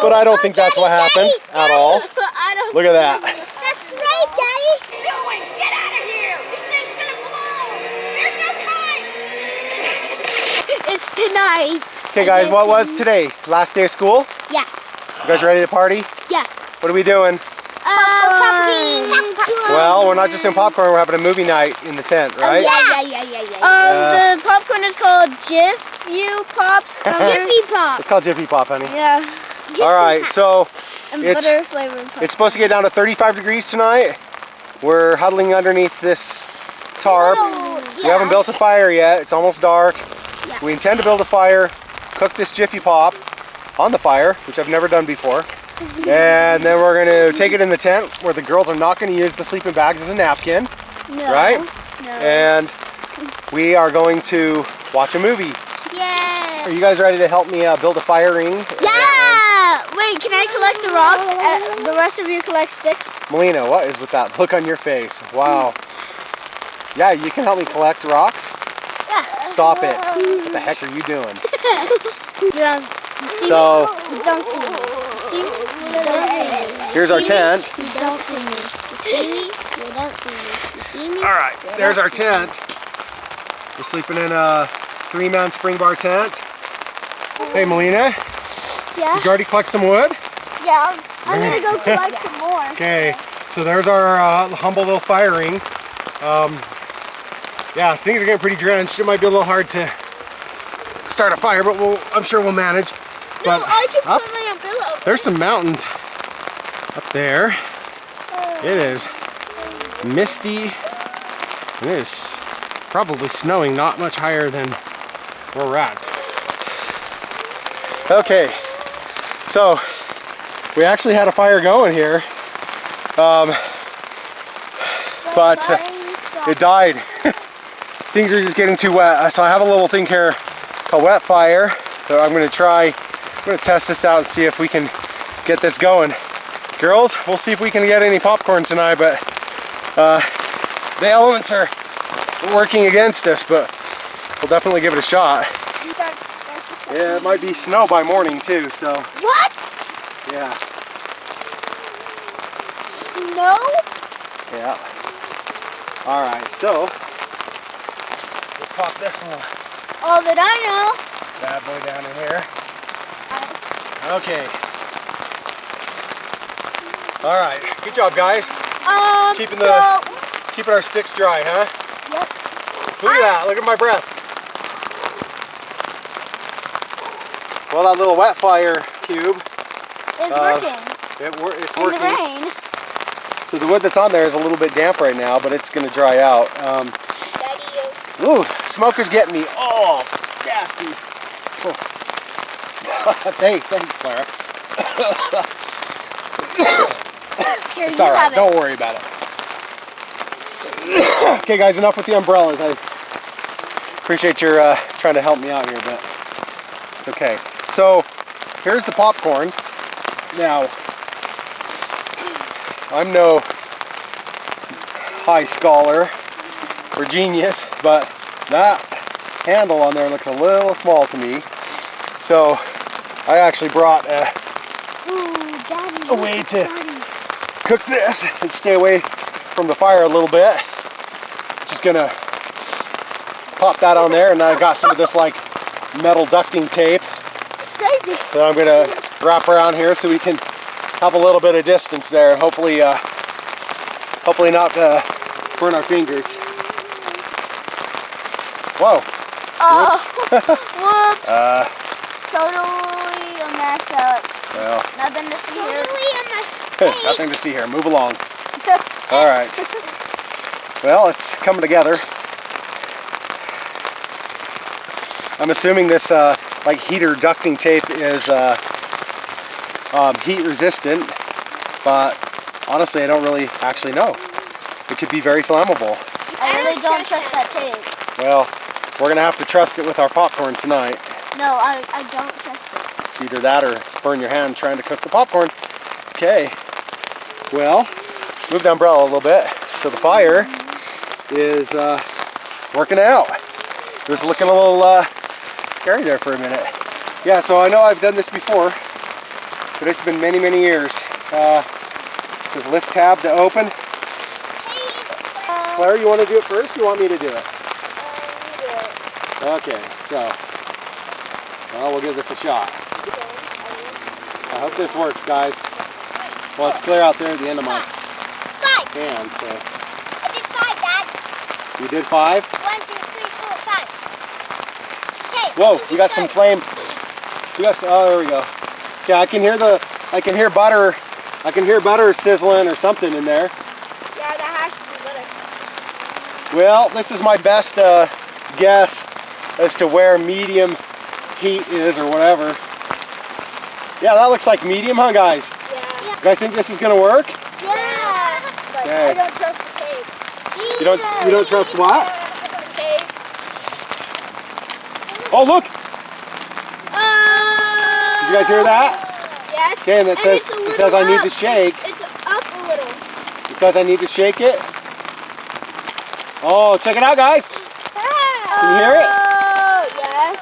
but I don't think that's what happened at all. Look at that. That's right, Daddy. Doing? Get out of here! This thing's gonna blow! There's no time! It's tonight. Okay, guys, what was today? Last day of school? Yeah. You guys ready to party? Yeah. What are we doing? Popcorn. Well, we're not just doing popcorn, we're having a movie night in the tent, right? Yeah. The popcorn is called Jiffy Pops. Jiffy Pop. It's called Jiffy Pop, honey. Yeah. All right, so And It's- butter flavored popcorn. it's supposed to get down to 35 degrees tonight. We're huddling underneath this tarp. We haven't built a fire yet. It's almost dark. Yeah. We intend to build a fire, cook this Jiffy Pop on the fire, which I've never done before. And then we're going to take it in the tent where the girls are not going to use the sleeping bags as a napkin, right? No. And we are going to watch a movie. Yeah. Are you guys ready to help me build a fire ring? Yeah! Wait, can I collect the rocks? The rest of you collect sticks? Melina, what is with that look on your face? Wow. Yeah, you can help me collect rocks? Yeah. Stop it. What the heck are you doing? Yeah. You see So, me? You don't see me. You see me? You don't see me. here's our tent. You don't see me. You see me? You don't see me. You see me? All right, there's our tent. We're sleeping in a 3-man spring bar tent. Hey, Melina, Yeah. did you already collect some wood? Yeah. I'm gonna go collect some more. Okay, so there's our humble little fire ring. Yeah, so things are getting pretty drenched. It might be a little hard to start a fire, but I'm sure we'll manage. But I can up, put my umbrella. there's some mountains up there. It is misty. It is probably snowing not much higher than where we're at. Okay, so we actually had a fire going here, but it died. Things are just getting too wet. So I have a little thing here called wet fire. So I'm gonna test this out and see if we can get this going. Girls, we'll see if we can get any popcorn tonight, but the elements are working against us, but we'll definitely give it a shot. Yeah, it might be snow by morning too, so. What? Yeah. Snow? Yeah. All right, so let's pop this little All that I know. bad boy down in here. Okay. All right, good job, guys. Keeping our sticks dry, huh? Yep. Look at that, look at my breath. Well, that little wet fire cube, It's working. it's In working. the rain. So the wood that's on there is a little bit damp right now, but it's gonna dry out. Ooh, smoke is getting me. Oh, nasty. Oh. Thanks, Clara. Here, It's you all right, have it. don't worry about it. Okay guys, enough with the umbrellas. I appreciate your trying to help me out here, but it's okay. So, here's the popcorn. Now, I'm no high scholar or genius, but that handle on there looks a little small to me. So, I actually brought a way to cook this and stay away from the fire a little bit. Just gonna pop that on there, and I got some of this like metal ducting tape It's crazy. that I'm gonna wrap around here so we can have a little bit of distance there, and hopefully not burn our fingers. Whoa. Whoops. Totally a mess up. Well, Nothing to see here. nothing to see here. Move along. All right. Well, it's coming together. I'm assuming this like heater ducting tape is heat resistant, but honestly, I don't really actually know. It could be very flammable. I really don't trust that tape. Well, we're gonna have to trust it with our popcorn tonight. No, I don't trust it. It's either that or burn your hand trying to cook the popcorn. Okay. Well, move the umbrella a little bit. So the fire is working out. It was looking a little scary there for a minute. Yeah, so I know I've done this before. but it's been many, many years. It says lift tab to open. Claire, you want to do it first? Or you want me to do it? Okay, so well, we'll give this a shot. I hope this works, guys. Well, it's clear out there at the end of my hand, so. I did 5, Dad. You did 5? 1, 2, 3, 4, 5. Okay. Whoa, we got some flame. We got some, oh, there we go. Okay, I can hear butter. I can hear butter sizzling or something in there. Yeah, that has to be better. Well, this is my best guess as to where medium heat is or whatever. Yeah, that looks like medium, huh, guys? Yeah. You guys think this is gonna work? Yeah. But Okay. I don't trust the tape. You don't trust what? The tape. Oh, look! Did you guys hear that? Yes. Okay, and it says it's a it says I little need to up. shake. It's up a little. It says I need to shake it. Oh, check it out, guys! Can you hear it? Oh, yes.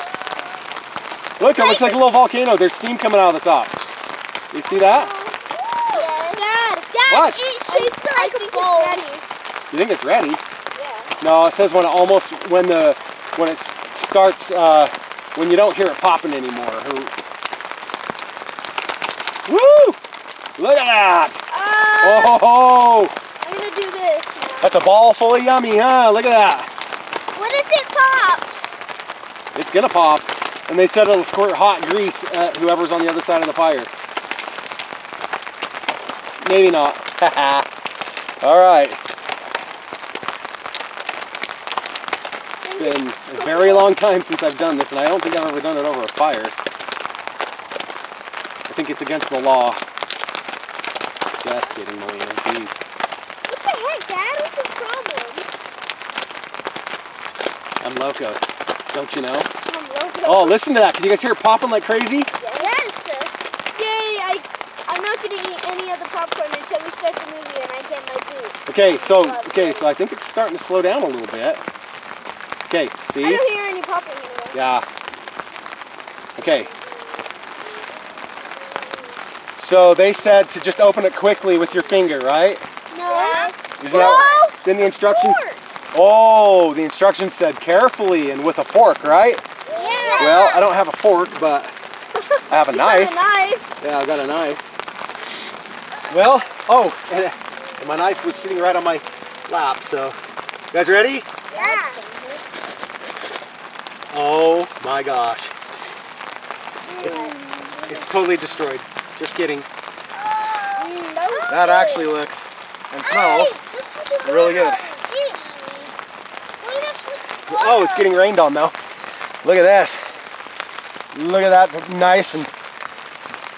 Look, it looks like a little volcano. There's steam coming out of the top. You see that? Dad, What? it's shaped like a bowl. You think it's ready? Yeah. No, it says when it starts when you don't hear it popping anymore. Woo! Look at that! Oh! I'm gonna do this now. That's a ball full of yummy, huh? Look at that. What if it pops? It's gonna pop. And they said it'll squirt hot grease at whoever's on the other side of the fire. Maybe not. All right. It's been a very long time since I've done this, and I don't think I've ever done it over a fire. I think it's against the law. Just kidding, Melina. Jeez. What the heck, Dad? What's the problem? I'm loco. Don't you know? I'm local. Oh, listen to that. Can you guys hear it popping like crazy? Yes. Yay! I'm not gonna eat any of the popcorn until we start the movie and I get my boots. Okay, so I think it's starting to slow down a little bit. Okay, see? I don't hear any popping anymore. Yeah. Okay. So they said to just open it quickly with your finger, right? No. Isn't that? Then the instructions. Oh, the instructions said carefully and with a fork, right? Yeah. Well, I don't have a fork, but I have a knife. A knife. Yeah, I got a knife. Well, oh, and my knife was sitting right on my lap, so. You guys ready? Yeah. Oh my gosh. It's totally destroyed. Just kidding. That actually looks and smells really good. Oh, it's getting rained on though. Look at this. Look at that nice and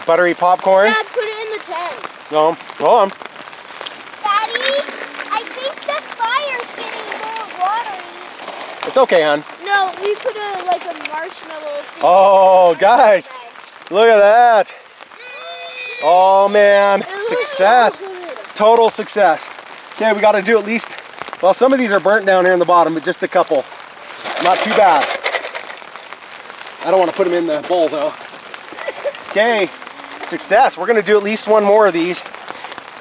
buttery popcorn. Dad, put it in the tent. No, hold on. Daddy, I think the fire's getting more watery. It's okay, hon. No, we put a marshmallow thing. Oh, guys, look at that. Oh man, success. Total success. Okay, we got to do at least, well, some of these are burnt down here in the bottom, but just a couple. Not too bad. I don't want to put them in the bowl though. Okay, success. We're going to do at least one more of these.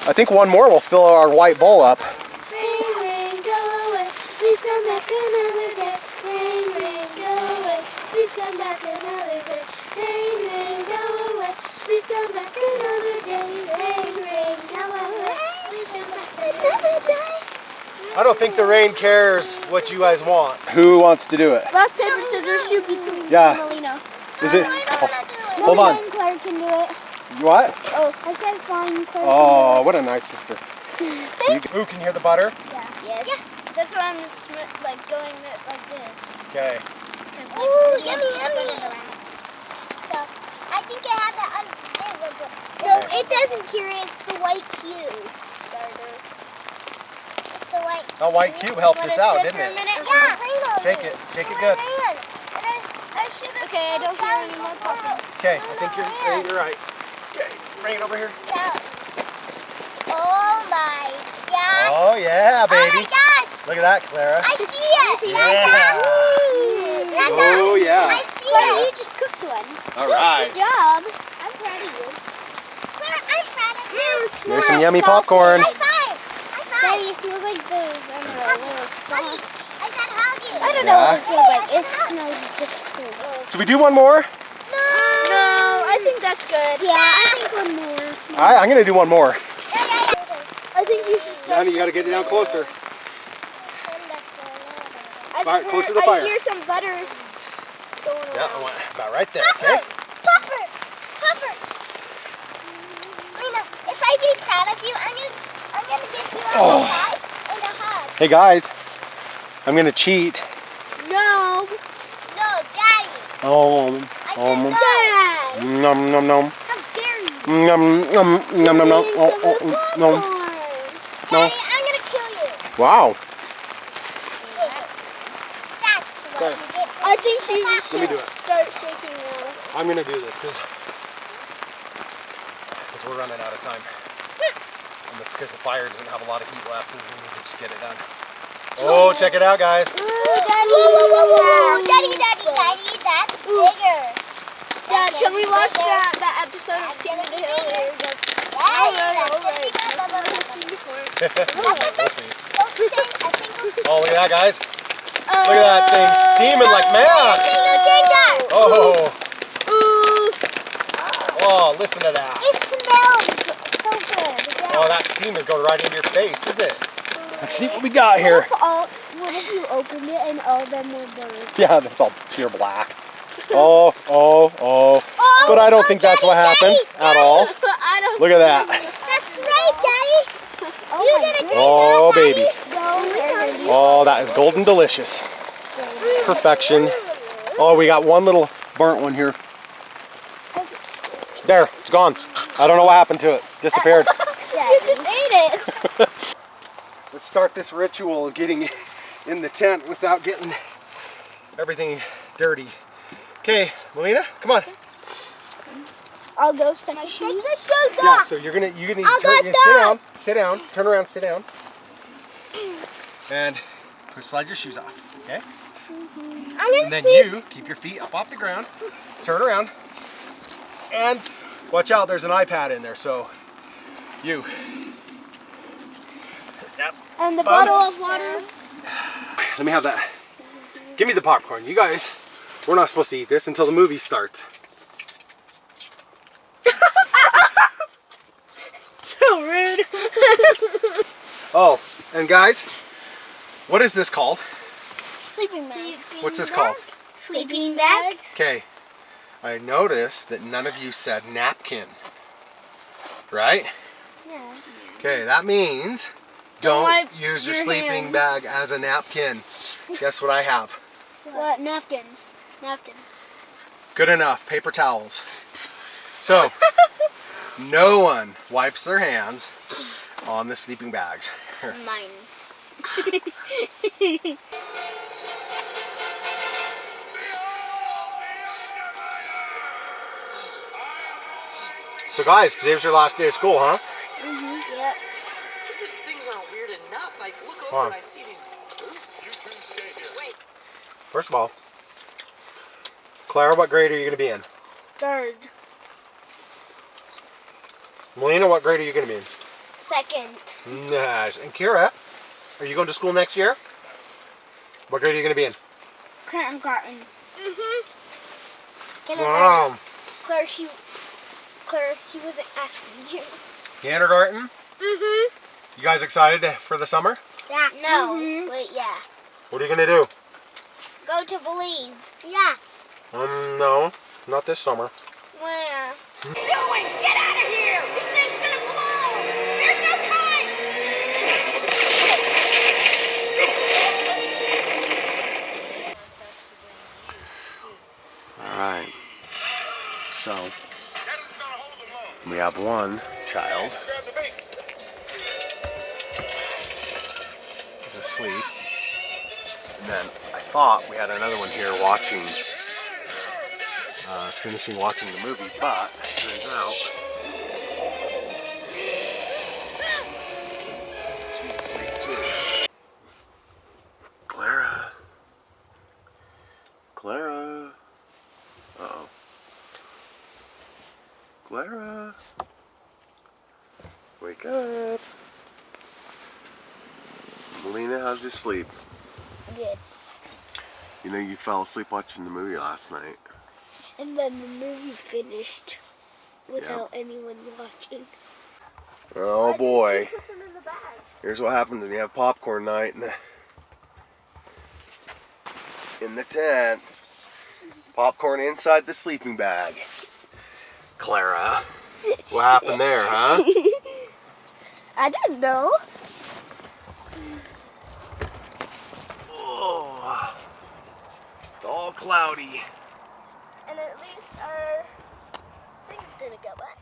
I think one more will fill our white bowl up. Rain, rain, go away. Please come back another day. Rain, rain, go away. Please come back another day. Rain, rain, go away. Please come back another day. Rain, rain, go away. Please come back another day. I don't think the rain cares what you guys want. Who wants to do it? Rock, paper, scissors, shoot between Yeah. Melina. Is it? I want to do it. Hold on. Claire can do it. What? Oh, I said fine. Claire Oh, what a nice sister. Who can hear the butter? Yes. That's why I'm just like going like this. Okay. Ooh, yummy, yummy. So, I think it has an invisible. No, it doesn't cure it. It's the white cube starter. It's the white. That white cube helped us out, didn't it? Yeah. Shake it. Shake it good. Okay, I don't hear any more popping. Okay, I think you're right. Okay, bring it over here. Oh my gosh. Oh yeah, Oh my baby. gosh. Look at that, Clara. I see it. Yeah. Oh yeah. I see Claire, it. you just cooked one. All right. Good job. I'm proud of you. There's some yummy popcorn. High five! High five! Daddy, it smells like those, I don't know, little Huggy. sauce. I said huggy. I don't know Yeah. what it feels like. It smells just so good. Should we do one more? No, I think that's good. Yeah, I think one more. I'm gonna do one more. I think you should start. Now you gotta get it down closer. I Fire- hear- closer to the fire. I hear some butter going Yeah, around. about right there, okay? Puffer! Puffer! Lena, if I be proud of you, I'm gonna give you a Oh. high five and a hug. Hey guys, I'm gonna cheat. No, No, Daddy. Oh, I said Dad. nom nom nom. How dare you? Nom nom nom nom nom. Oh, nom. No. Daddy, I'm gonna kill you. Wow. That's what Okay. you did. I think she Let me should do it. start shaking now. I'm gonna do this because we're running out of time. And because the fire doesn't have a lot of heat left, we need to just get it done. Oh, check it out, guys. Ooh, Daddy, that's bigger. Dad, can we watch that episode of King of the Hill where it goes, We'll see. Oh, look at that, guys. Look at that thing steaming like mad. Oh, oh, listen to that. It smells so good. Oh, that steam is going right into your face, isn't it? Let's see what we got here. What if you opened it and all of them were burned? Yeah, that's all pure black. Oh, oh, oh. But I don't think that's what happened at all. I don't Look at that. That's right, Daddy. You did a great Oh, job, Daddy. baby. Oh, that is golden delicious. Perfection. Oh, we got one little burnt one here. There, it's gone. I don't know what happened to it. Disappeared. You just ate it. Let's start this ritual of getting in the tent without getting everything dirty. Okay, Melina, come on. I'll go set my shoes. Yeah, so you're gonna sit down, turn around, sit down, and slide your shoes off. Okay. And then you keep your feet up off the ground, turn around, and watch out. There's an iPad in there, so you. Yep. And the bottle of water. Let me have that. Give me the popcorn. You guys, we're not supposed to eat this until the movie starts. So rude. Oh, and guys, what is this called? Sleeping bag. What's this called? Sleeping bag. Okay, I noticed that none of you said napkin, right? Yeah. Okay, that means don't wipe use your your sleeping hands. bag as a napkin. Guess what I have? What? Napkins. Napkins. Good enough, paper towels. So, no one wipes their hands on the sleeping bags. Mine. So guys, today was your last day of school, huh? Yep. As if things aren't weird enough. I look Come over on. and I see these boots. You two stay here. Wait. First of all, Clara, what grade are you going to be in? Third. Melina, what grade are you going to be in? Second. Nice. And Kira, are you going to school next year? What grade are you going to be in? Kindergarten. Wow. Claire, he wasn't asking you. Kindergarten? You guys excited for the summer? Yeah. No. Wait, yeah. What are you going to do? Go to Belize. Yeah. No, not this summer. Where? Doing? Get out of here! This thing's gonna blow! There's no time! All right. So, we have one child. He's asleep. And then I thought we had another one here watching, finishing watching the movie, but turns out she's asleep too. Clara. Clara. Uh-oh. Clara. Wake up. Melina, how'd you sleep? Good. You know you fell asleep watching the movie last night. And then the movie finished without anyone watching. Oh boy. Put them in the bag. Here's what happens when you have popcorn night in the tent. Popcorn inside the sleeping bag. Clara, what happened there, huh? I didn't know. Oh, it's all cloudy. And at least our things didn't go wet.